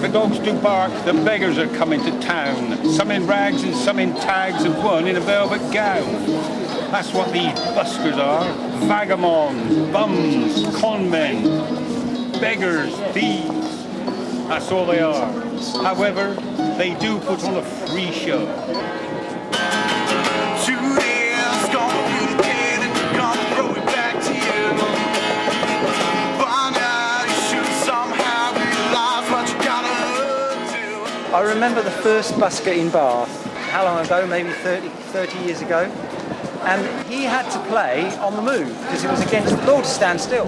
the dogs do bark, the beggars are coming to town. Some in rags and some in tags, and one in a velvet gown. That's what these buskers are. Vagabonds, bums, conmen, beggars, thieves. That's all they are. However, they do put on a free show. I remember the first busker in Bath, how long ago, maybe 30 years ago, and he had to play on the move because it was against the law to stand still.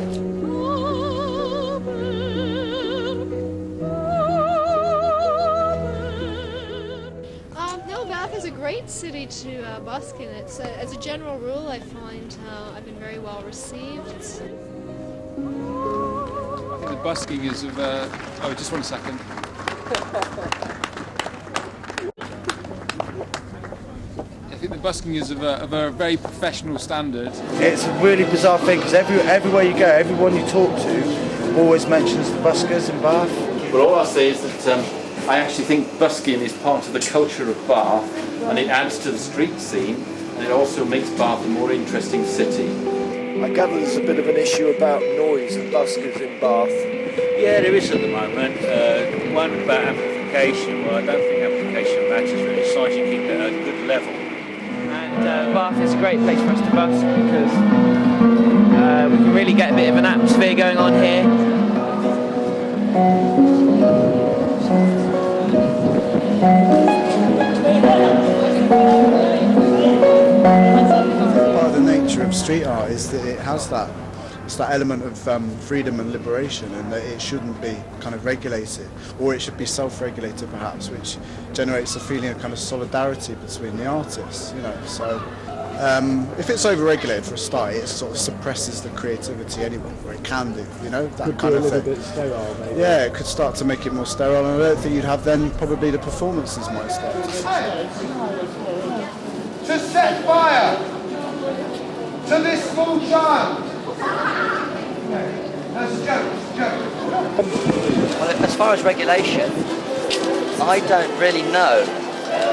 No, Bath is a great city to busk in. As a general rule, I find I've been very well received. The busking is of oh, just 1 second. I think the busking is of a very professional standard. It's a really bizarre thing because everywhere you go, everyone you talk to always mentions the buskers in Bath. Well, all I'll say is that I actually think busking is part of the culture of Bath, and it adds to the street scene, and it also makes Bath a more interesting city. I gather there's a bit of an issue about noise and buskers in Bath. Yeah, there is at the moment. One about amplification. Well, I don't think amplification matters really, as long as you keep it at a good level. And Bath is a great place for us to busk because we can really get a bit of an atmosphere going on here. Part of the nature of street art is that it has that element of freedom and liberation, and that it shouldn't be kind of regulated, or it should be self-regulated perhaps, which generates a feeling of kind of solidarity between the artists, you know. So if it's over-regulated for a start, it sort of suppresses the creativity anyway, or it can do, you know, that could kind be of a little thing. bit sterile, maybe. Yeah, it could start to make it more sterile, and I don't think you'd have then probably the performances might start to to set fire to this small child. That's a joke, Well, as far as regulation, I don't really know.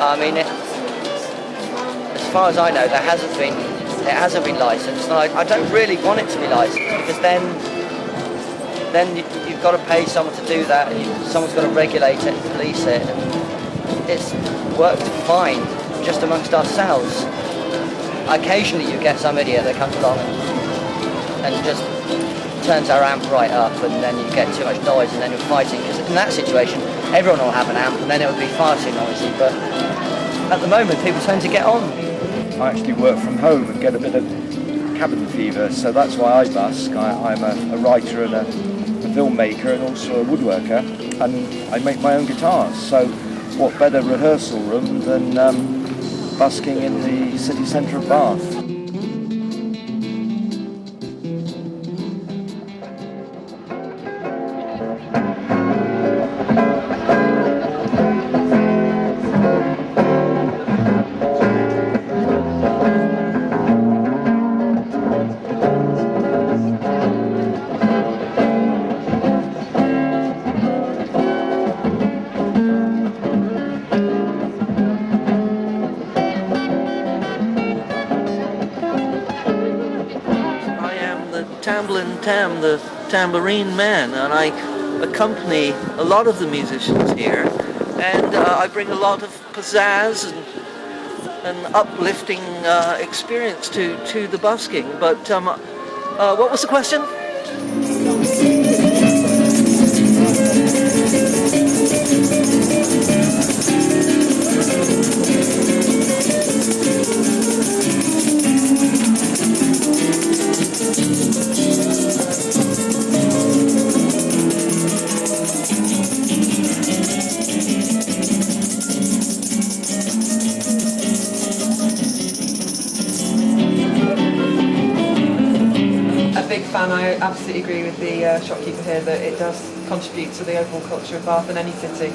I mean, as far as I know, it hasn't been licensed, and I don't really want it to be licensed because then you've got to pay someone to do that, and someone's got to regulate it and police it. And it's worked fine just amongst ourselves. Occasionally you get some idiot that comes along and just turns our amp right up, and then you get too much noise and then you're fighting, because in that situation everyone will have an amp and then it would be far too noisy, but at the moment people tend to get on. I actually work from home and get a bit of cabin fever, so that's why I busk. I'm a writer and a filmmaker and also a woodworker, and I make my own guitars, so what better rehearsal room than busking in the city centre of Bath. Tam, the tambourine man, and I accompany a lot of the musicians here, and I bring a lot of pizzazz and uplifting experience to the busking. But what was the question? I absolutely agree with the shopkeeper here that it does contribute to the overall culture of Bath and any city.